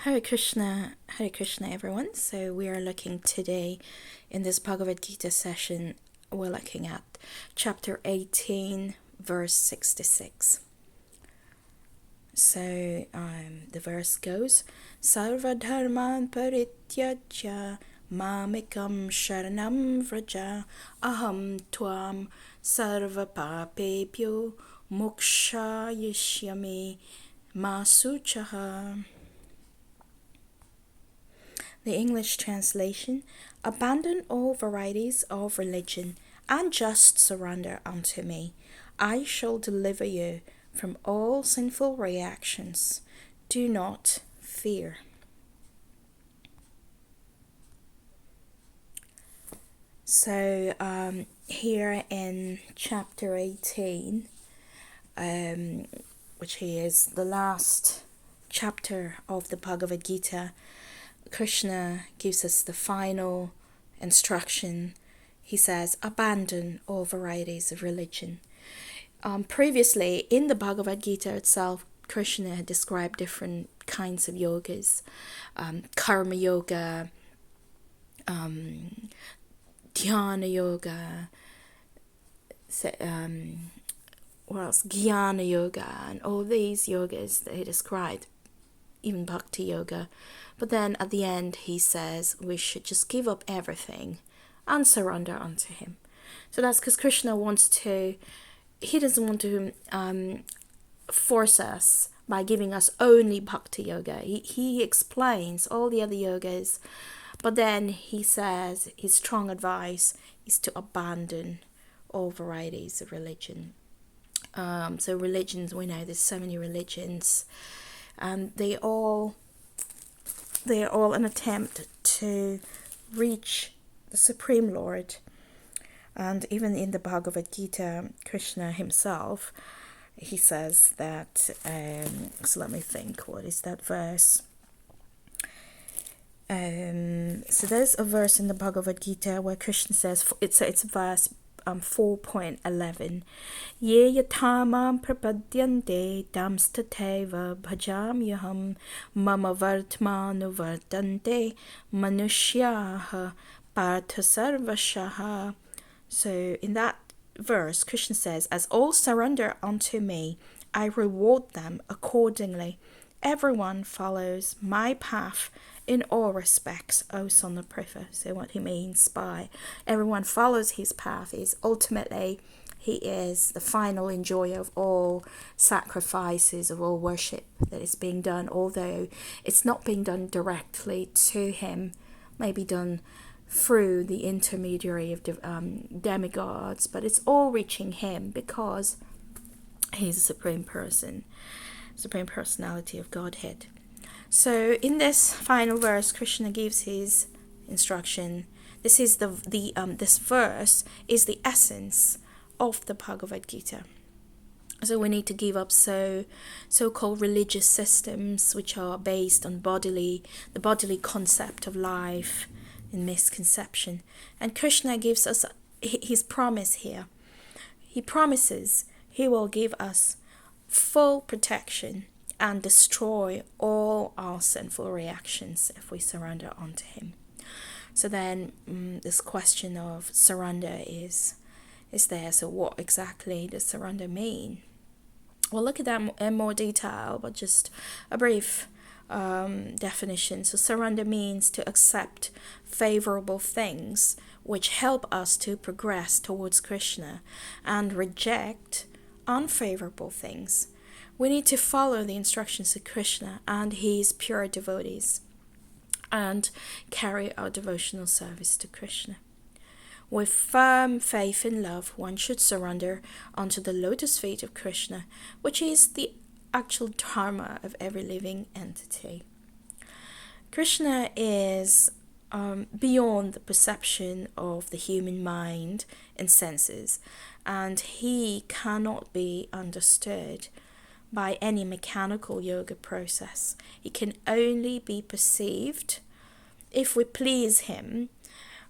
Hare Krishna everyone. So we are looking today in this Bhagavad Gita session, we're looking at chapter 18, verse 66. So the verse goes, Sarva dharman parityajya mamikam sharanam vraja aham tvam sarva papebhyo mokshayishyami masuchaha. The English translation, abandon all varieties of religion and just surrender unto me. I shall deliver you from all sinful reactions. Do not fear. So here in chapter 18, which is the last chapter of the Bhagavad Gita, Krishna gives us the final instruction. He says, abandon all varieties of religion. Previously, in the Bhagavad Gita itself, Krishna had described different kinds of yogas. Karma yoga, dhyana yoga, what else? Jnana yoga, and all these yogas that he described, even bhakti yoga. But then at the end he says we should just give up everything and surrender unto him. So that's because Krishna he doesn't want to force us by giving us only bhakti yoga. He explains all the other yogas, but then he says his strong advice is to abandon all varieties of religion. So religions, we know there's so many religions, and they are all an attempt to reach the Supreme Lord. And even in the Bhagavad Gita, Krishna himself, he says that, so let me think, what is that verse? So there's a verse in the Bhagavad Gita where Krishna says, it's verse 4.11, Ye yatamam prapadyante tamstateva bhajamyaham mama vartmanu vartante manushyaha partha sarvashaha. So in that verse, Krishna says, as all surrender unto me, I reward them accordingly. Everyone follows my path in all respects, O son of Pritha. So what he means by everyone follows his path is ultimately he is the final enjoyer of all sacrifices, of all worship that is being done, although it's not being done directly to him, may be done through the intermediary of demigods, but it's all reaching him because he's a supreme person, supreme personality of Godhead. So in this final verse, Krishna gives his instruction. This is this verse is the essence of the Bhagavad Gita. So we need to give up so-called religious systems which are based on the bodily concept of life and misconception. And Krishna gives us his promise here. He promises he will give us full protection and destroy all our sinful reactions if we surrender unto him. So then this question of surrender is there. So what exactly does surrender mean? We'll look at that in more detail, but just a brief definition. So surrender means to accept favorable things which help us to progress towards Krishna and reject unfavorable things. We need to follow the instructions of Krishna and his pure devotees and carry our devotional service to Krishna. With firm faith and love, one should surrender unto the lotus feet of Krishna, which is the actual dharma of every living entity. Krishna is beyond the perception of the human mind and senses, and he cannot be understood by any mechanical yoga process. He can only be perceived if we please him,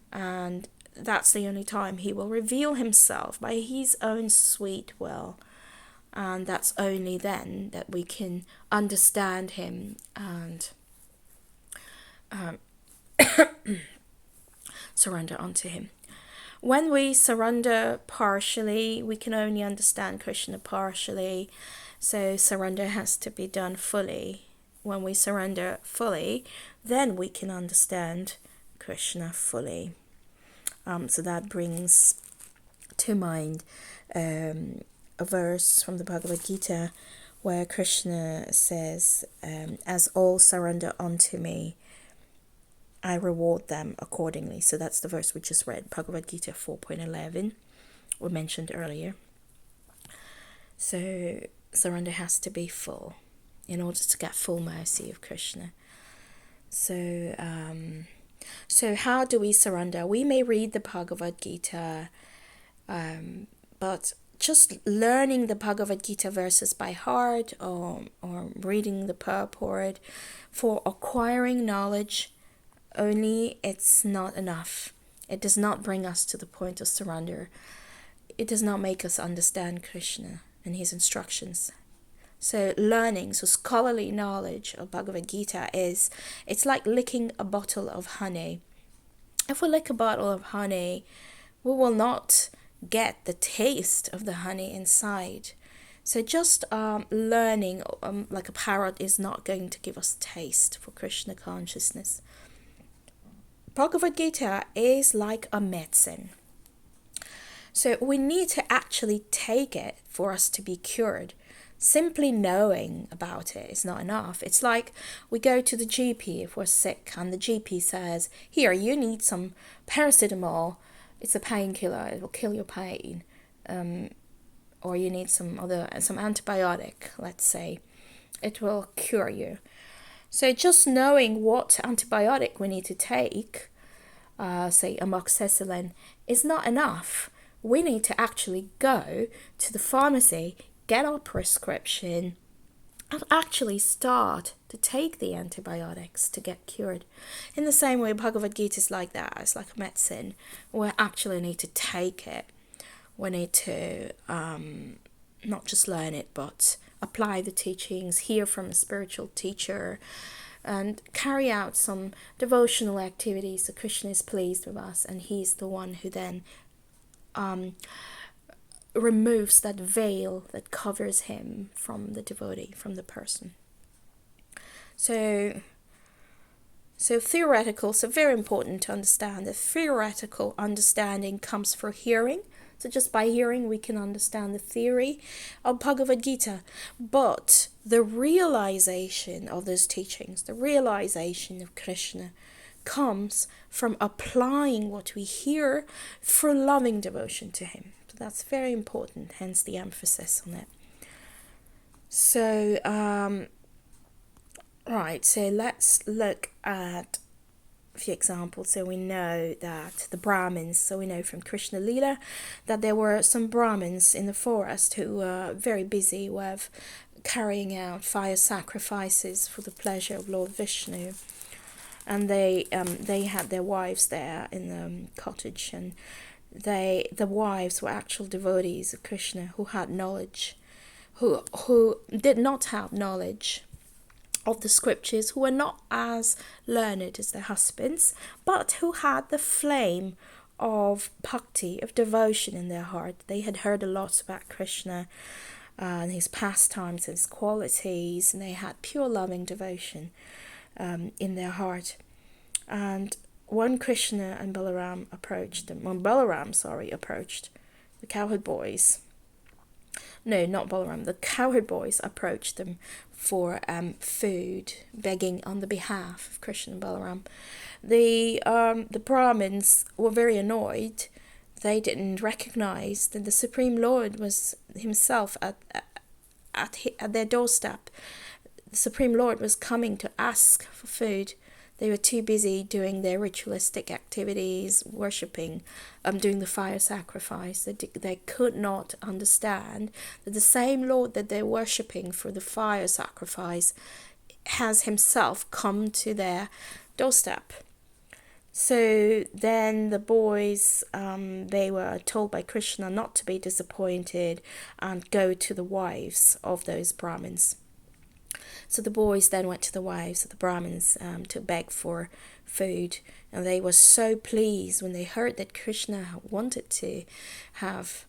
and that's the only time he will reveal himself by his own sweet will. And that's only then that we can understand him and surrender unto him. When we surrender partially, we can only understand Krishna partially. So surrender has to be done fully. When we surrender fully, then we can understand Krishna fully. So that brings to mind a verse from the Bhagavad Gita where Krishna says, as all surrender unto me, I reward them accordingly. So that's the verse we just read, Bhagavad Gita 4.11, we mentioned earlier. So surrender has to be full in order to get full mercy of Krishna. So how do we surrender? We may read the Bhagavad Gita, but just learning the Bhagavad Gita verses by heart, or reading the purport for acquiring knowledge only, it's not enough. It does not bring us to the point of surrender. It does not make us understand Krishna and his instructions. So learning, so scholarly knowledge of Bhagavad Gita it's like licking a bottle of honey. If we lick a bottle of honey, we will not get the taste of the honey inside. So just learning like a parrot is not going to give us taste for Krishna consciousness. Bhagavad Gita is like a medicine. So we need to actually take it for us to be cured. Simply knowing about it is not enough. It's like we go to the GP if we're sick and the GP says, here, you need some paracetamol. It's a painkiller. It will kill your pain. Or you need some antibiotic, let's say. It will cure you. So just knowing what antibiotic we need to take, say amoxicillin, is not enough. We need to actually go to the pharmacy, get our prescription, and actually start to take the antibiotics to get cured. In the same way, Bhagavad Gita is like that. It's like a medicine. We actually need to take it. We need to not just learn it, but apply the teachings, hear from a spiritual teacher, and carry out some devotional activities so Krishna is pleased with us, and he's the one who then removes that veil that covers him from the devotee, from the person. So theoretical, so very important to understand that theoretical understanding comes through hearing. So just by hearing we can understand the theory of Bhagavad Gita. But the realization of those teachings, the realization of Krishna, comes from applying what we hear through loving devotion to him. So that's very important, hence the emphasis on it. So, right, so let's look at a few examples. So we know that the Brahmins, so we know from Krishna Lila that there were some Brahmins in the forest who were very busy with carrying out fire sacrifices for the pleasure of Lord Vishnu. And they had their wives there in the cottage, and the wives were actual devotees of Krishna who had knowledge, who did not have knowledge of the scriptures, who were not as learned as their husbands, but who had the flame of bhakti, of devotion in their heart. They had heard a lot about Krishna and his pastimes, his qualities, and they had pure loving devotion in their heart. And when Krishna and Balaram approached the cowherd boys. No, not Balaram. The cowherd boys approached them for food, begging on the behalf of Krishna and Balaram. The Brahmins were very annoyed. They didn't recognize that the Supreme Lord was himself at their doorstep. The Supreme Lord was coming to ask for food. They were too busy doing their ritualistic activities, worshipping, doing the fire sacrifice. They could not understand that the same Lord that they're worshipping for the fire sacrifice has himself come to their doorstep. So then the boys, they were told by Krishna not to be disappointed and go to the wives of those Brahmins. So the boys then went to the wives of the Brahmins to beg for food, and they were so pleased when they heard that Krishna wanted to have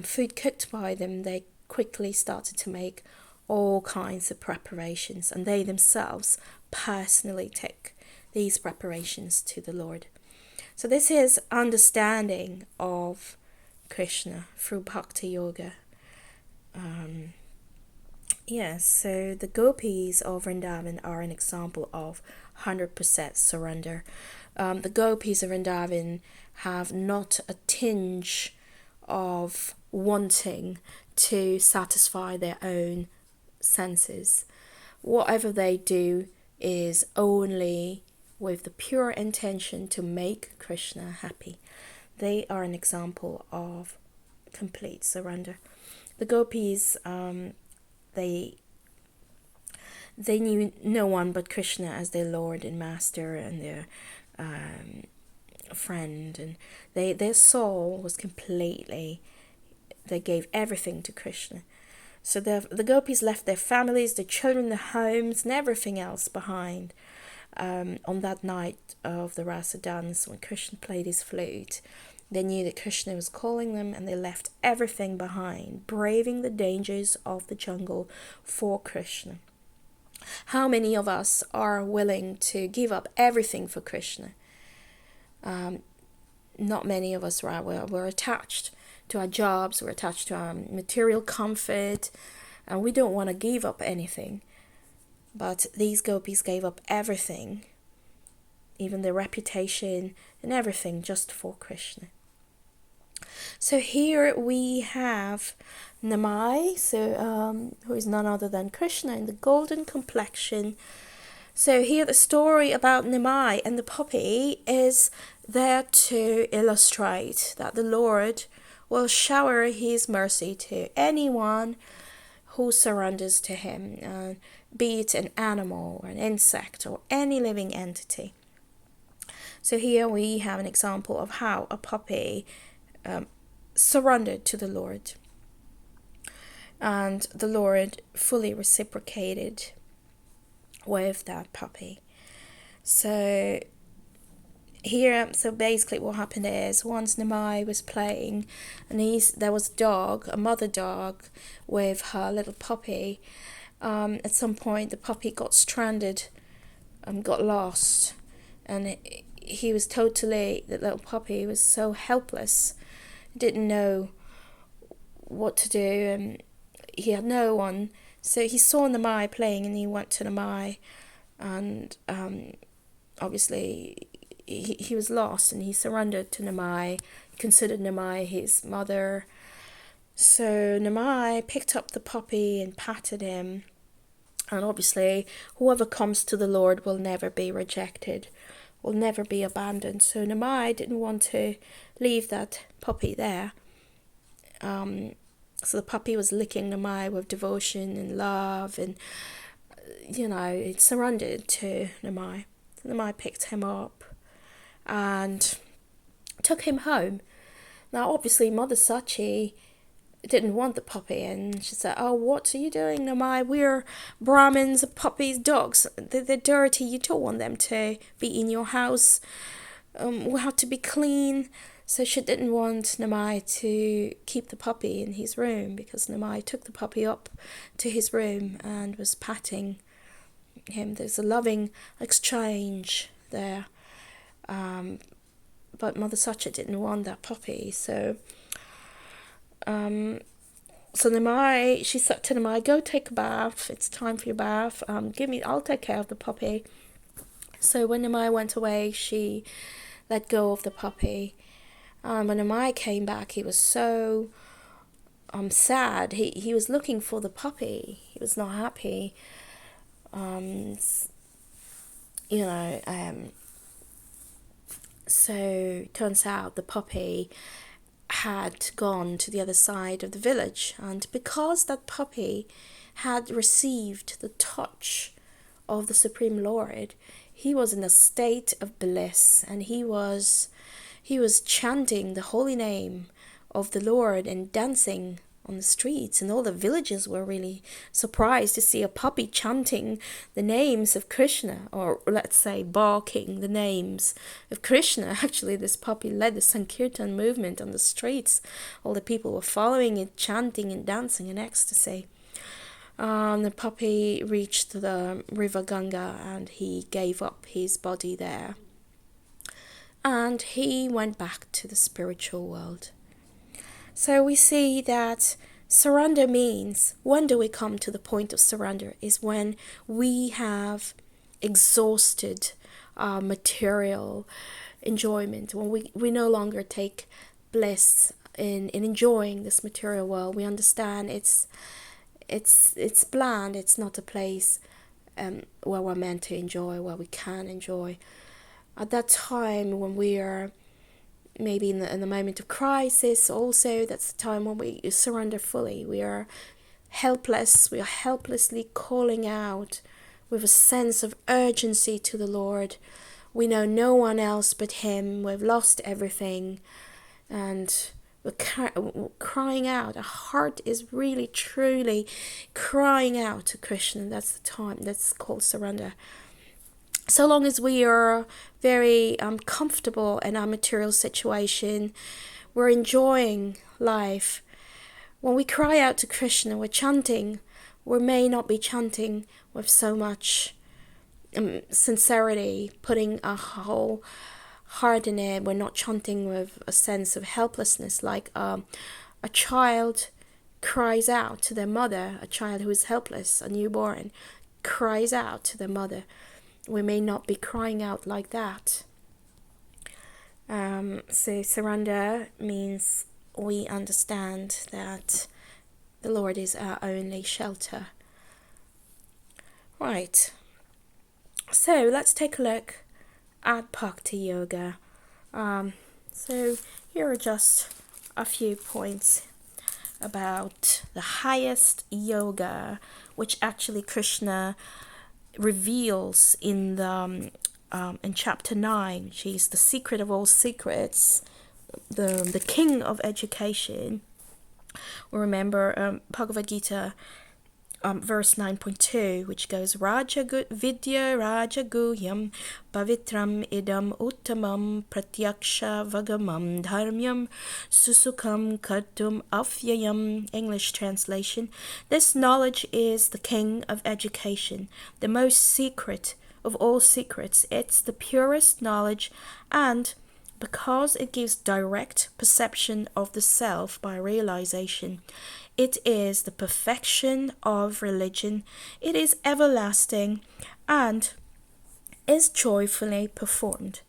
food cooked by them. They quickly started to make all kinds of preparations, and they themselves personally took these preparations to the Lord. So this is understanding of Krishna through Bhakti Yoga. So the gopis of Vrindavan are an example of 100% surrender. The gopis of Vrindavan have not a tinge of wanting to satisfy their own senses. Whatever they do is only with the pure intention to make Krishna happy. They are an example of complete surrender. The gopis, they knew no one but Krishna as their Lord and Master and their friend, and their soul was completely, they gave everything to Krishna. So the gopis left their families, their children, their homes, and everything else behind. On that night of the Rasa dance, when Krishna played his flute, they knew that Krishna was calling them, and they left everything behind, braving the dangers of the jungle for Krishna. How many of us are willing to give up everything for Krishna? Not many of us are. We're attached to our jobs, we're attached to our material comfort, and we don't want to give up anything. But these gopis gave up everything, even their reputation and everything, just for Krishna. So here we have Namai, who is none other than Krishna in the golden complexion. So here the story about Namai and the poppy is there to illustrate that the Lord will shower his mercy to anyone who surrenders to him, be it an animal or an insect or any living entity. So here we have an example of how a puppy surrendered to the Lord, and the Lord fully reciprocated with that puppy. So basically what happened is, once Namai was playing, and there was a mother dog with her little puppy. At some point the puppy got stranded, got lost, and the little puppy was so helpless, didn't know what to do, and he had no one. So he saw Namai playing, and he went to Namai, and obviously he was lost, and he surrendered to Namai, considered Namai his mother. So Namai picked up the puppy and patted him, and obviously whoever comes to the Lord will never be rejected, will never be abandoned. So Namai didn't want to leave that puppy there. So the puppy was licking Namai with devotion and love, and it surrendered to Namai. So Namai picked him up and took him home. Now obviously Mother Sachi didn't want the puppy, and she said, "Oh, what are you doing, Namai? We're Brahmins, puppies, dogs. They're dirty. You don't want them to be in your house. We have to be clean." So she didn't want Namai to keep the puppy in his room, because Namai took the puppy up to his room and was patting him. There's a loving exchange there. But Mother Sacha didn't want that puppy. So Namai, she said to Namai, "Go take a bath. It's time for your bath. I'll take care of the puppy." So when Namai went away, she let go of the puppy. When Namai came back, he was so sad. He was looking for the puppy. He was not happy. So turns out the puppy had gone to the other side of the village, and because that puppy had received the touch of the Supreme Lord, he was in a state of bliss, and he was chanting the holy name of the Lord and dancing on the streets, and all the villagers were really surprised to see a puppy chanting the names of Krishna, or let's say barking the names of Krishna. Actually, this puppy led the Sankirtan movement on the streets. All the people were following it, chanting and dancing in ecstasy. The puppy reached the river Ganga and he gave up his body there. And he went back to the spiritual world. So we see that surrender means, when do we come to the point of surrender, is when we have exhausted our material enjoyment, when we no longer take bliss in enjoying this material world. We understand it's bland, it's not a place where we're meant to enjoy, where we can enjoy. At that time when we are maybe in the moment of crisis, also that's the time when we surrender fully. We are helpless, we are helplessly calling out with a sense of urgency to the Lord. We know no one else but Him. We've lost everything and we're crying out. Our heart is really truly crying out to Krishna. That's the time, that's called surrender. So long as we are very comfortable in our material situation, we're enjoying life. When we cry out to Krishna, we're chanting. We may not be chanting with so much sincerity, putting our whole heart in it. We're not chanting with a sense of helplessness, like a child cries out to their mother. A child who is helpless, a newborn, cries out to their mother. We may not be crying out like that. So surrender means we understand that the Lord is our only shelter. Right. So let's take a look at Bhakti Yoga. So here are just a few points about the highest yoga, which actually Krishna reveals in chapter 9. She's the secret of all secrets, the king of education. We remember Bhagavad Gita verse 9.2, which goes Raja Vidya Raja Guhyam Pavitram Idam Uttamam Pratyaksha Vagamam Dharmyam Susukam Kartum Afyayam. English translation: this knowledge is the king of education, the most secret of all secrets. It's the purest knowledge, and because it gives direct perception of the self by realization, it is the perfection of religion. It is everlasting and is joyfully performed.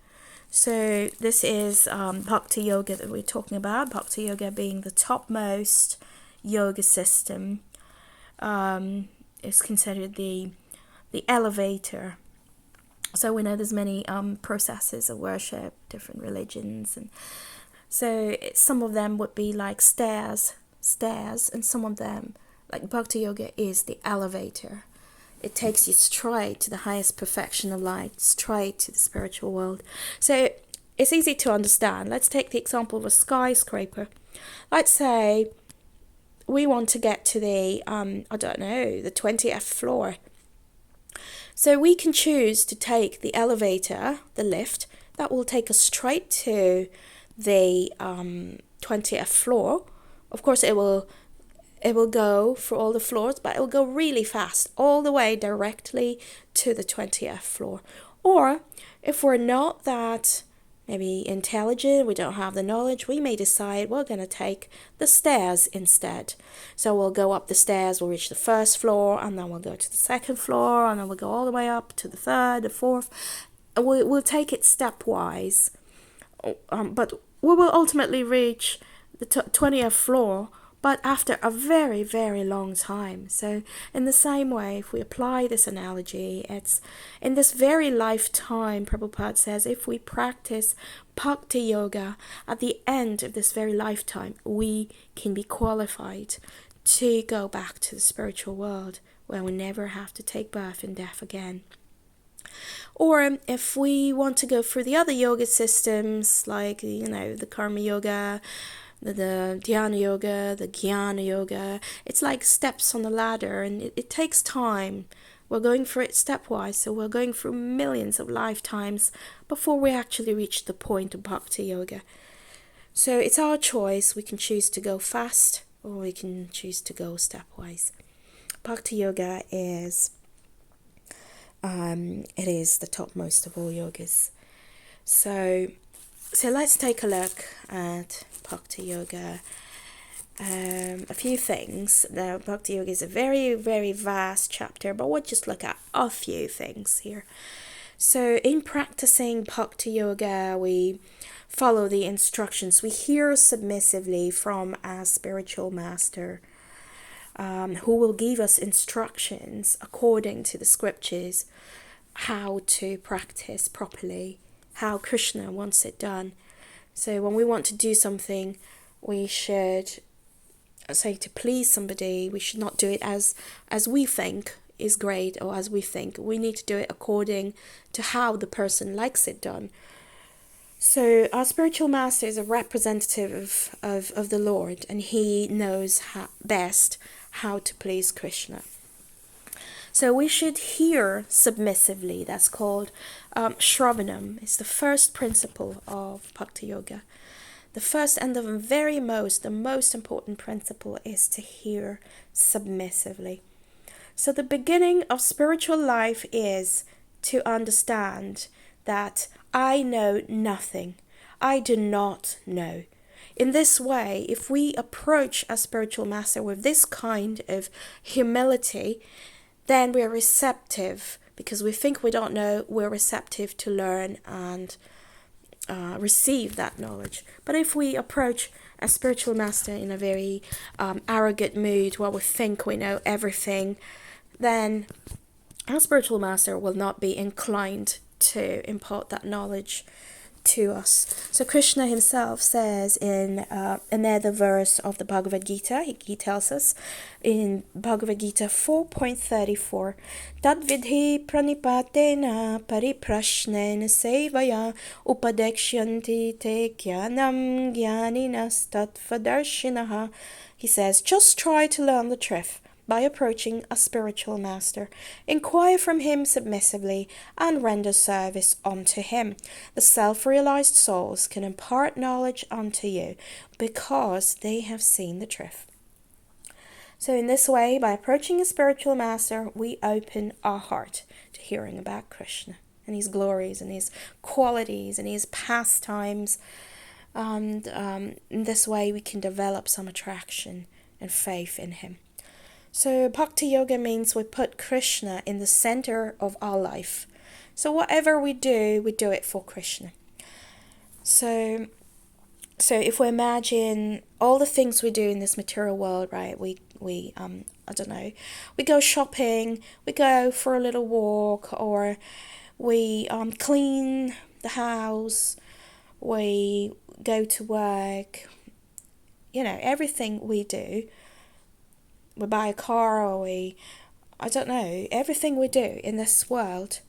So this is Bhakti Yoga that we're talking about. Bhakti Yoga being the topmost yoga system, is considered the elevator. So we know there's many processes of worship, different religions, and so some of them would be like stairs, and some of them, like Bhakti Yoga, is the elevator. It takes you straight to the highest perfection of light, straight to the spiritual world. So it's easy to understand. Let's take the example of a skyscraper. Let's say we want to get to the, the 20th floor. So we can choose to take the elevator, the lift, that will take us straight to the 20th floor. Of course, it will go for all the floors, but it will go really fast, all the way directly to the 20th floor. Or if we're not that maybe intelligent, we don't have the knowledge, we may decide we're going to take the stairs instead. So we'll go up the stairs, we'll reach the first floor, and then we'll go to the second floor, and then we'll go all the way up to the third, the fourth. We'll take it stepwise. But we will ultimately reach the 20th floor, but after a very, very long time. So in the same way, if we apply this analogy, it's in this very lifetime, Prabhupada says, if we practice Bhakti Yoga, at the end of this very lifetime, we can be qualified to go back to the spiritual world, where we never have to take birth and death again. Or if we want to go through the other yoga systems, like, the Karma Yoga, the Dhyana Yoga, the Jnana Yoga. It's like steps on the ladder, and it takes time. We're going through it stepwise, so we're going through millions of lifetimes before we actually reach the point of Bhakti Yoga. So it's our choice. We can choose to go fast, or we can choose to go stepwise. Bhakti Yoga is it is the topmost of all yogas. So let's take a look at Bhakti Yoga. A few things. Now, Bhakti Yoga is a very, very vast chapter, but we'll just look at a few things here. So in practicing Bhakti Yoga, we follow the instructions. We hear submissively from our spiritual master, who will give us instructions according to the scriptures, how to practice properly, how Krishna wants it done. So when we want to do something, we should say to please somebody, we should not do it as we think is great, or as we think. We need to do it according to how the person likes it done. So our spiritual master is a representative of the Lord, and he knows best how to please Krishna. So we should hear submissively. That's called Shravanam. It's the first principle of Bhakti Yoga. The first and the most important principle is to hear submissively. So the beginning of spiritual life is to understand that I know nothing. I do not know. In this way, if we approach a spiritual master with this kind of humility, then we're receptive, because we think we don't know. We're receptive to learn and receive that knowledge. But if we approach a spiritual master in a very arrogant mood, where we think we know everything, then our spiritual master will not be inclined to impart that knowledge to us. So Krishna himself says in another verse of the Bhagavad Gita, he tells us in Bhagavad Gita 4.34, Tad vidhi pranipatena pariprashnena sevaya upadekshyanti te jnanam jnaninas tattvadarshinaha. He says, just try to learn the truth by approaching a spiritual master. Inquire from him submissively and render service unto him. The self-realized souls can impart knowledge unto you because they have seen the truth. So in this way, by approaching a spiritual master, we open our heart to hearing about Krishna and his glories and his qualities and his pastimes. And in this way, we can develop some attraction and faith in him. So Bhakti Yoga means we put Krishna in the center of our life. So whatever we do it for Krishna. So if we imagine all the things we do in this material world, right? We I don't know, we go shopping, we go for a little walk, or we clean the house, we go to work. You know, everything we do. We buy a car, or everything we do in this world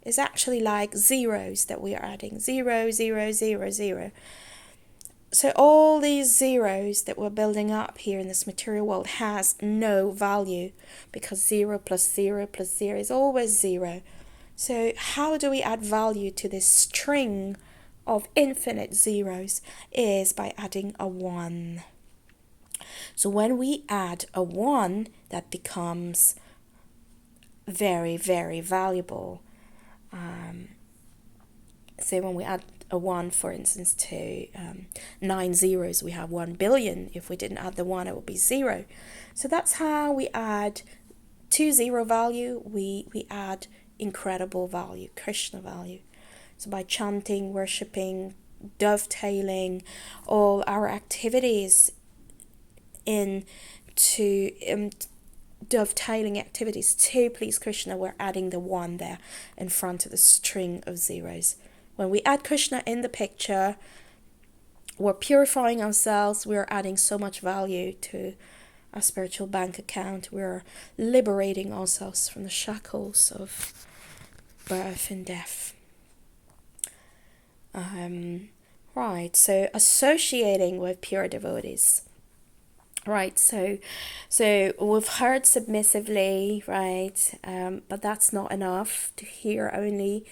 is actually like zeros that we are adding. 0, 0, 0, 0. So all these zeros that we're building up here in this material world has no value, because 0 plus 0 plus 0 is always 0. So how do we add value to this string of infinite zeros? Is by adding a 1. So when we add a 1, that becomes very, very valuable. So when we add a 1, for instance, to 9 zeros, we have 1 billion. If we didn't add the 1, it would be 0. So that's how we add to 0 value, we add incredible value, Krishna value. So by chanting, worshipping, dovetailing all our activities into dovetailing activities to please Krishna, we're adding the 1 there in front of the string of zeros. When we add Krishna in the picture, we're purifying ourselves, we're adding so much value to our spiritual bank account, we're liberating ourselves from the shackles of birth and death. Right, so associating with pure devotees. Right, so we've heard submissively, right? But that's not enough to hear only.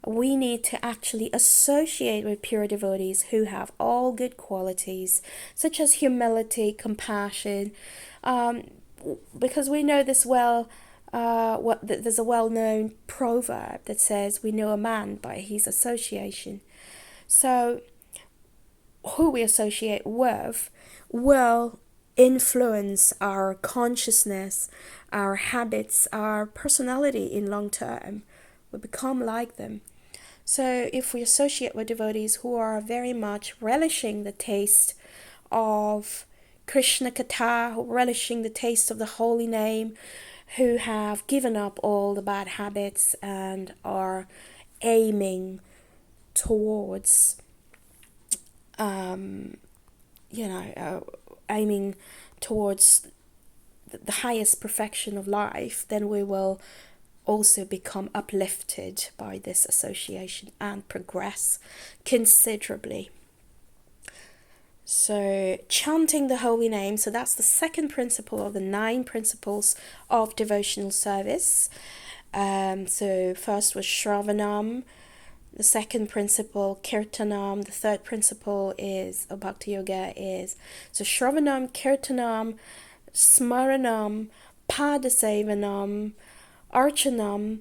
We need to actually associate with pure devotees who have all good qualities, such as humility, compassion, because we know this well. There's a well-known proverb that says, "We know a man by his association." So, who we associate with will influence our consciousness, our habits, our personality in long term. We become like them. So if we associate with devotees who are very much relishing the taste of Krishna Katha, relishing the taste of the holy name, who have given up all the bad habits and are aiming towards aiming towards the highest perfection of life, then we will also become uplifted by this association and progress considerably. So, chanting the holy name, so that's the second principle of the 9 principles of devotional service. So first was Shravanam, the second principle, Kirtanam, the third principle is of Bhakti Yoga is, so Shravanam, Kirtanam, Smaranam, Padasevanam, Archanam,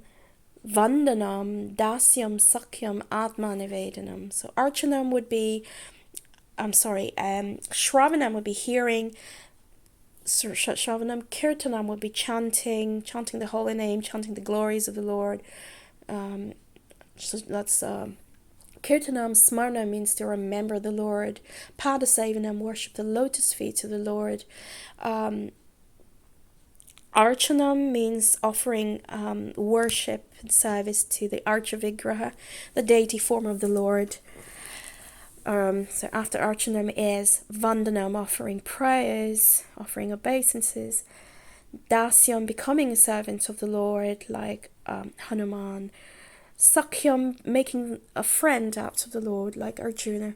Vandanam, Dasyam, Sakyam, Atmanivedanam. So Archanam would be, Shravanam would be hearing, Shravanam, Kirtanam would be chanting the holy name, chanting the glories of the Lord. So that's Kirtanam. Smarna means to remember the Lord. Padasevanam, worship the lotus feet of the Lord. Archanam means offering worship and service to the Archavigraha, the deity form of the Lord. So after Archanam is Vandanam, offering prayers, offering obeisances. Dasyam, becoming a servant of the Lord, like Hanuman. Sakyam, making a friend out of the Lord, like Arjuna.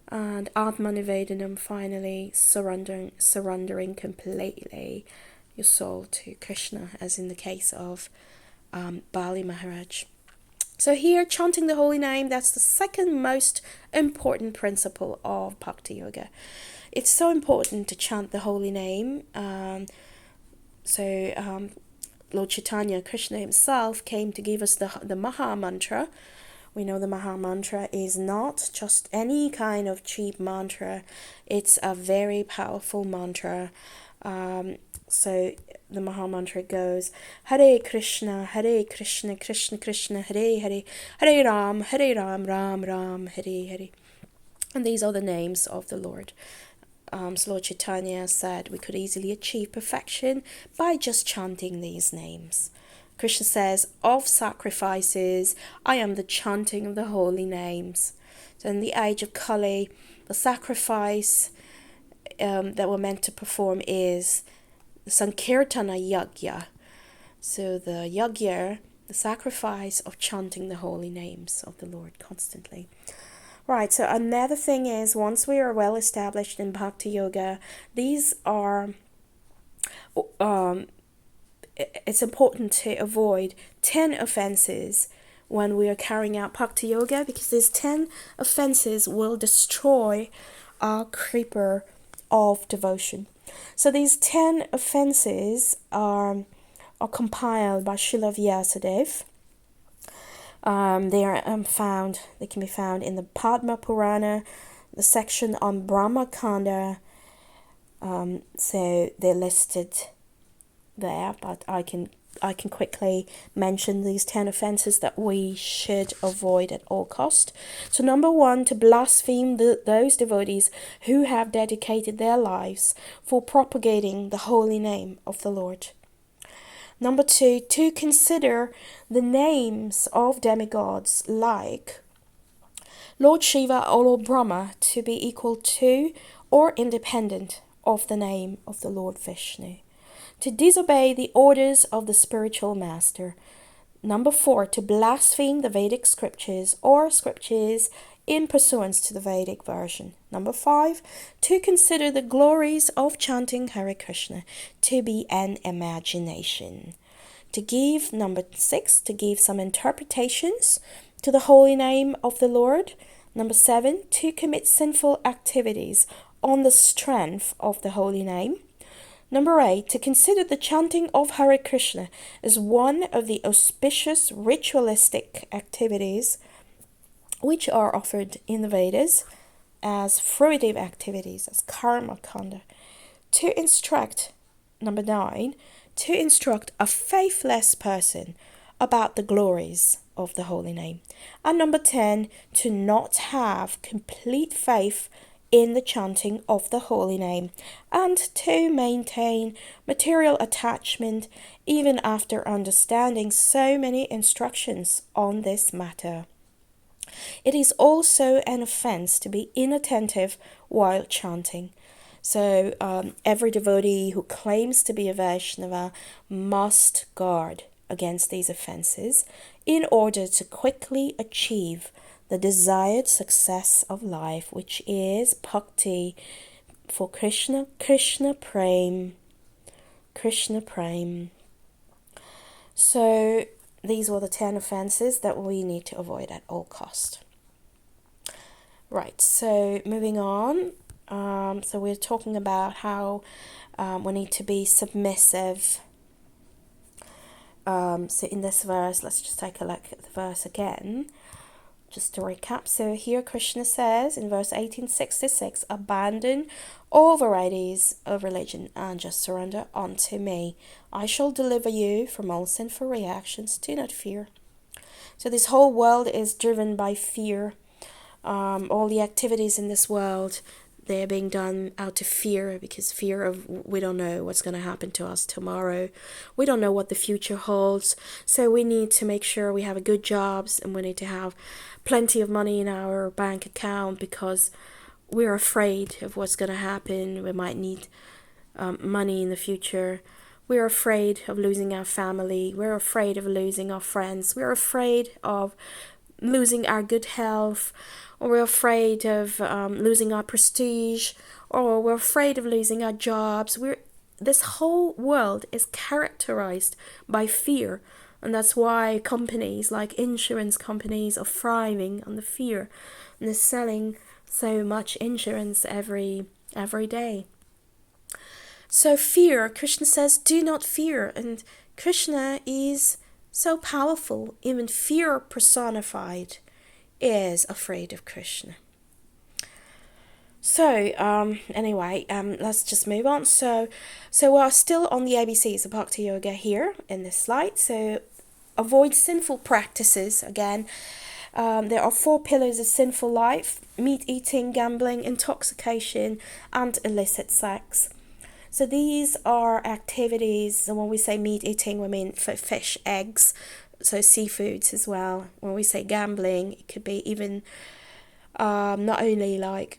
And Atmanivedanam, finally surrendering completely your soul to Krishna, as in the case of Bali Maharaj. So here, chanting the holy name, that's the second most important principle of Bhakti Yoga. It's so important to chant the holy name. Lord Chaitanya, Krishna himself, came to give us the Maha Mantra. We know the Maha Mantra is not just any kind of cheap mantra. It's a very powerful mantra. So the Maha Mantra goes, Hare Krishna, Krishna Krishna, Hare Hare, Hare Ram, Ram Ram, Hare Hare. And these are the names of the Lord. So Lord Chaitanya said we could easily achieve perfection by just chanting these names. Krishna says, of sacrifices, I am the chanting of the holy names. So in the age of Kali, the sacrifice that we're meant to perform is the Sankirtana Yagya. So the Yagya, the sacrifice of chanting the holy names of the Lord constantly. Right, so another thing is, once we are well established in Bhakti Yoga, these are, it's important to avoid 10 offenses when we are carrying out Bhakti Yoga, because these 10 offenses will destroy our creeper of devotion. So these 10 offenses are compiled by Srila Vyasadeva. They can be found in the Padma Purana, the section on Brahma Kanda. So they're listed there, but I can quickly mention these 10 offenses that we should avoid at all cost. So number 1, to blaspheme those devotees who have dedicated their lives for propagating the holy name of the Lord. Number 2, to consider the names of demigods like Lord Shiva or Lord Brahma to be equal to or independent of the name of the Lord Vishnu. To disobey the orders of the spiritual master. Number 4, to blaspheme the Vedic scriptures or scriptures in pursuance to the Vedic version. Number 5, to consider the glories of chanting Hare Krishna to be an imagination. Number 6, to give some interpretations to the holy name of the Lord. Number 7, to commit sinful activities on the strength of the holy name. Number 8, to consider the chanting of Hare Krishna as one of the auspicious ritualistic activities which are offered in the Vedas as fruitive activities, as karma kanda. Number 9, to instruct a faithless person about the glories of the holy name. And number 10, to not have complete faith in the chanting of the holy name, and to maintain material attachment even after understanding so many instructions on this matter. It is also an offense to be inattentive while chanting. So every devotee who claims to be a Vaishnava must guard against these offenses in order to quickly achieve the desired success of life, which is bhakti for Krishna, Krishna Prem. So these were the 10 offenses that we need to avoid at all cost. Right, so moving on. So we're talking about how we need to be submissive. So in this verse, let's just take a look at the verse again. Just to recap, so here Krishna says in verse 1866, abandon all varieties of religion and just surrender unto me. I shall deliver you from all sinful reactions. Do not fear. So this whole world is driven by fear. All the activities in this world, they're being done out of fear, because fear of we don't know what's going to happen to us tomorrow. We don't know what the future holds. So we need to make sure we have a good jobs, and we need to have plenty of money in our bank account because we're afraid of what's going to happen. We might need money in the future. We're afraid of losing our family. We're afraid of losing our friends. We're afraid of losing our good health, or we're afraid of losing our prestige, or we're afraid of losing our jobs. This whole world is characterized by fear, and that's why companies like insurance companies are thriving on the fear, and they're selling so much insurance every day. So fear, Krishna says, do not fear, and Krishna is so powerful, even fear personified is afraid of Krishna. So anyway, let's just move on. So we're still on the ABCs of Bhakti Yoga here in this slide. So avoid sinful practices. Again, there are 4 pillars of sinful life: meat eating, gambling, intoxication, and illicit sex. So these are activities, and when we say meat eating, we mean fish, eggs, so seafoods as well. When we say gambling, it could be even not only like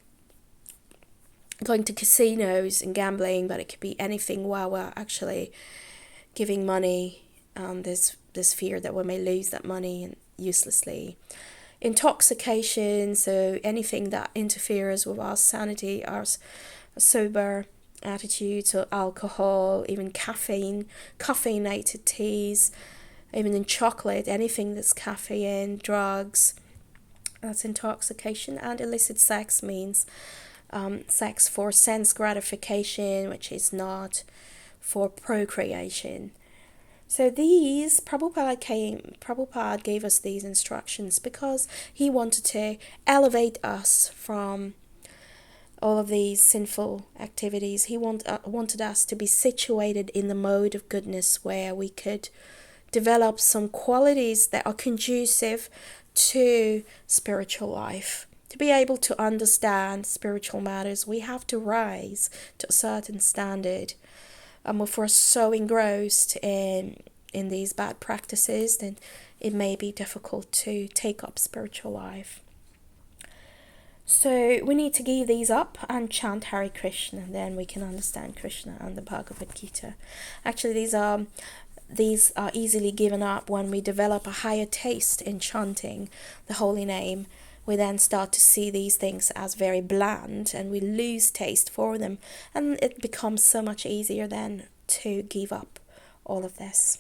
going to casinos and gambling, but it could be anything while we're actually giving money. There's this fear that we may lose that money uselessly. Intoxication, so anything that interferes with our sanity, our sober attitude, so alcohol, even caffeinated teas, even in chocolate, anything that's caffeine, drugs, that's intoxication. And illicit sex means sex for sense gratification, which is not for procreation. So these, Prabhupada gave us these instructions because he wanted to elevate us from all of these sinful activities. He wanted us to be situated in the mode of goodness where we could develop some qualities that are conducive to spiritual life. To be able to understand spiritual matters, we have to rise to a certain standard. If we're so engrossed in these bad practices, then it may be difficult to take up spiritual life. So we need to give these up and chant Hare Krishna, and then we can understand Krishna and the Bhagavad Gita. Actually, these are easily given up when we develop a higher taste in chanting the holy name. we then start to see these things as very bland and we lose taste for them, and it becomes so much easier then to give up all of this.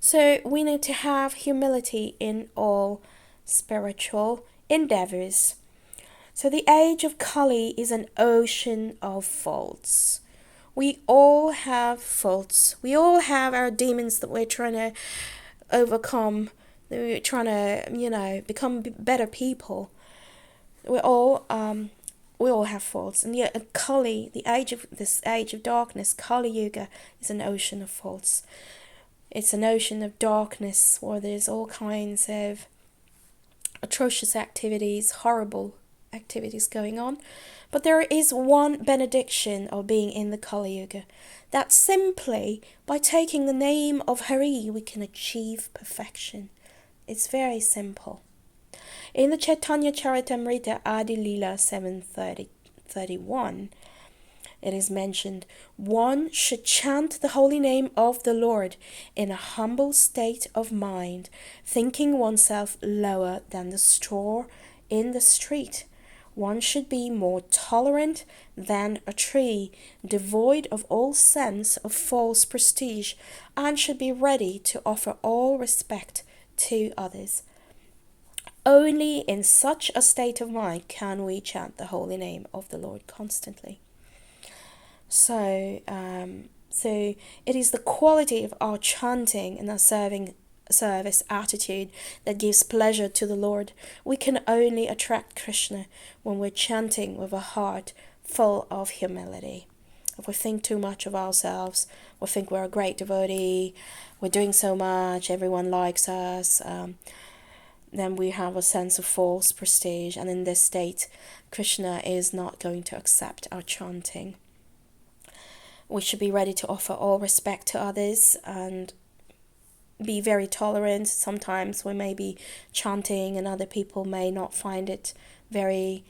So we need to have humility in all spiritual endeavors. So the age of Kali is an ocean of faults. We all have faults. We all have our demons that we're trying to overcome. We're trying to, become better people. We all have faults. And yet Kali, this age of darkness, Kali Yuga, is an ocean of faults. It's an ocean of darkness where there's all kinds of atrocious activities, horrible activities going on. But there is one benediction of being in the Kali Yuga, that simply by taking the name of Hari we can achieve perfection. It's very simple. In the Chaitanya Charitamrita Adi Lila 7:31, it is mentioned, one should chant the holy name of the Lord in a humble state of mind, thinking oneself lower than the straw in the street. One should be more tolerant than a tree, devoid of all sense of false prestige, and should be ready to offer all respect to others. Only in such a state of mind can we chant the holy name of the Lord constantly. So it is the quality of our chanting and our service attitude that gives pleasure to the Lord. We can only attract Krishna when we're chanting with a heart full of humility. If we think too much of ourselves, we think we're a great devotee, we're doing so much, everyone likes us, then we have a sense of false prestige, and in this state, Krishna is not going to accept our chanting. We should be ready to offer all respect to others and be very tolerant. Sometimes we may be chanting and other people may not find it very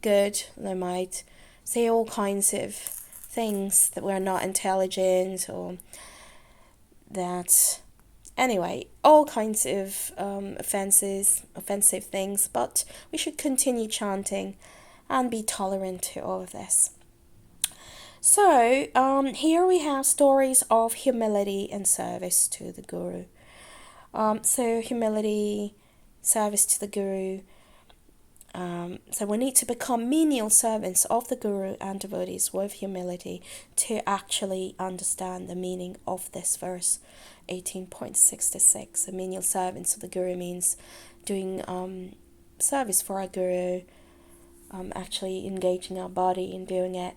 good. They might say all kinds of things that we're not intelligent or that... Anyway, all kinds of offensive things, but we should continue chanting and be tolerant to all of this. So, here we have stories of humility and service to the Guru. So humility, service to the Guru. So we need to become menial servants of the Guru and devotees with humility to actually understand the meaning of this verse 18.66. A menial servants of the Guru means doing service for our Guru, actually engaging our body in doing it,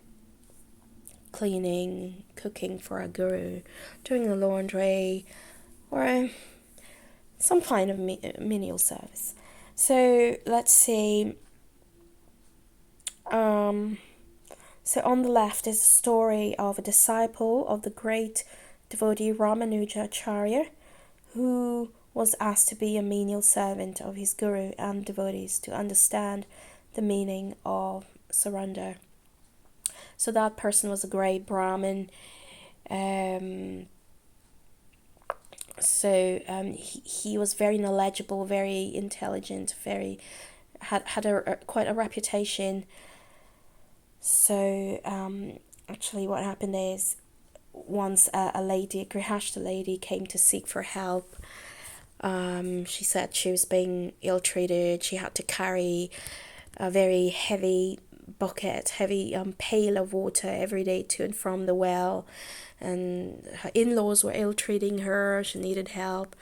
cleaning, cooking for our Guru, doing the laundry, or some kind of menial service. So let's see. So on the left is a story of a disciple of the great devotee Ramanuja Acharya, who was asked to be a menial servant of his Guru and devotees to understand the meaning of surrender. So that person was a great Brahmin. He was very knowledgeable, very intelligent, had quite a reputation. So actually what happened is, once a lady, a Grihastha lady, came to seek for help. She said she was being ill-treated. She had to carry a very heavy pail of water every day to and from the well, and her in-laws were ill-treating her. She needed help,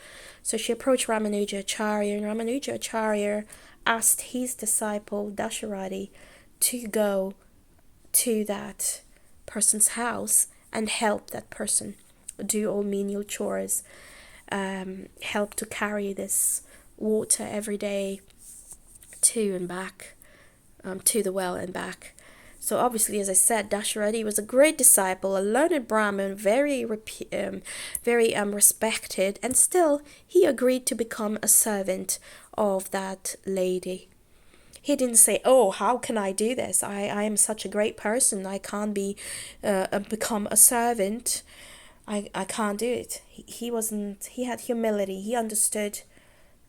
so she approached Ramanuja Acharya, and Ramanuja Acharya asked his disciple Dasharati to go to that person's house and help that person do all menial chores, help to carry this water every day to and back, to the well and back. So obviously, as I said, Dasharati was a great disciple, a learned Brahmin, very respected, and still he agreed to become a servant of that lady. He didn't say, "Oh, how can I do this? I am such a great person. I can't become a servant. I can't do it." He had humility. He understood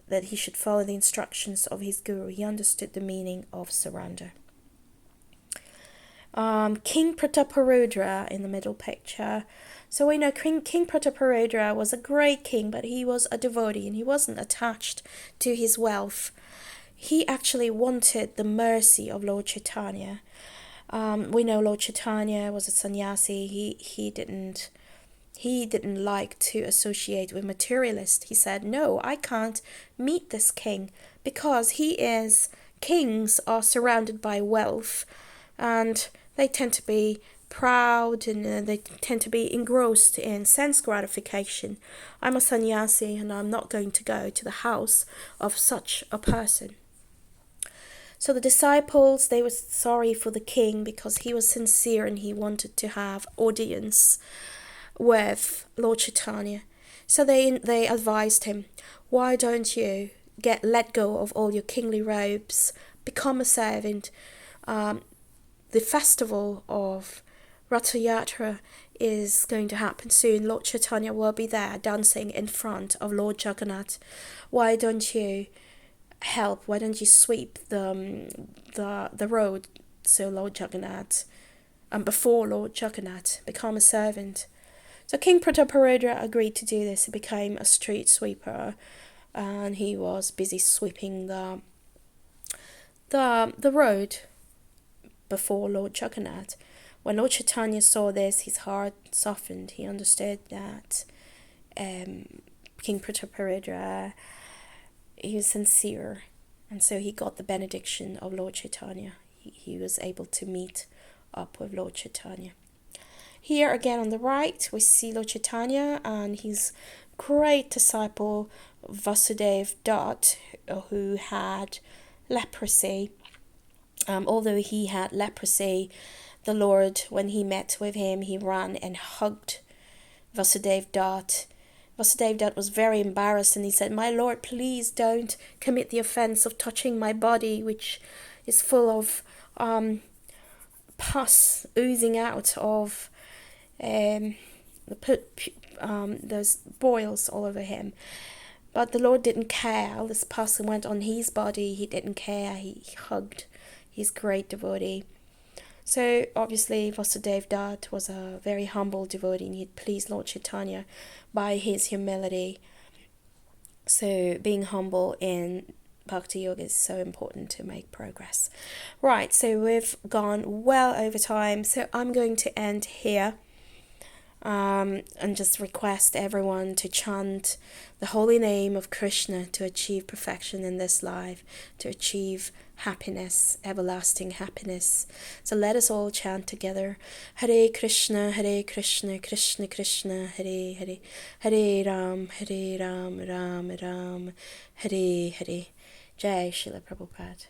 that he should follow the instructions of his guru. He understood the meaning of surrender. King Prataparudra in the middle picture. So we know King Prataparudra was a great king, but he was a devotee and he wasn't attached to his wealth. He actually wanted the mercy of Lord Chaitanya. We know Lord Chaitanya was a sannyasi. He didn't like to associate with materialists. He said, no, I can't meet this king because kings are surrounded by wealth, and they tend to be proud, and they tend to be engrossed in sense gratification. I'm a sannyasi and I'm not going to go to the house of such a person. So the disciples, they were sorry for the king because he was sincere and he wanted to have audience with Lord Chaitanya. So they advised him, why don't you let go of all your kingly robes, become a servant. The festival of Rath Yatra is going to happen soon. Lord Chaitanya will be there dancing in front of Lord Jagannath. Why don't you help? Why don't you sweep the road so Lord Jagannath, before Lord Jagannath, become a servant? So King Prataparudra agreed to do this. He became a street sweeper, and he was busy sweeping the road before Lord Jagannath. When Lord Chaitanya saw this, his heart softened. He understood that King Prataparudra, he was sincere, and so he got the benediction of Lord Chaitanya. He was able to meet up with Lord Chaitanya. Here again on the right, we see Lord Chaitanya and his great disciple Vasudev Dutt, who had leprosy. Although he had leprosy, the Lord, when he met with him, he ran and hugged Vasudev Dutt. Vasudev Dutt was very embarrassed, and he said, my Lord, please don't commit the offense of touching my body, which is full of pus oozing out of those boils all over him. But the Lord didn't care. All this pus went on his body. He didn't care. He hugged his great devotee. So obviously Vasudev Dutt was a very humble devotee, and he pleased Lord Chaitanya by his humility. So being humble in Bhakti Yoga is so important to make progress. Right, so we've gone well over time, so I'm going to end here. And just request everyone to chant the holy name of Krishna to achieve perfection in this life, to achieve happiness, everlasting happiness. So let us all chant together. Hare Krishna, Krishna Krishna, Hare Hare, Hare Ram, Ram Ram, Hare Hare. Jai Srila Prabhupada.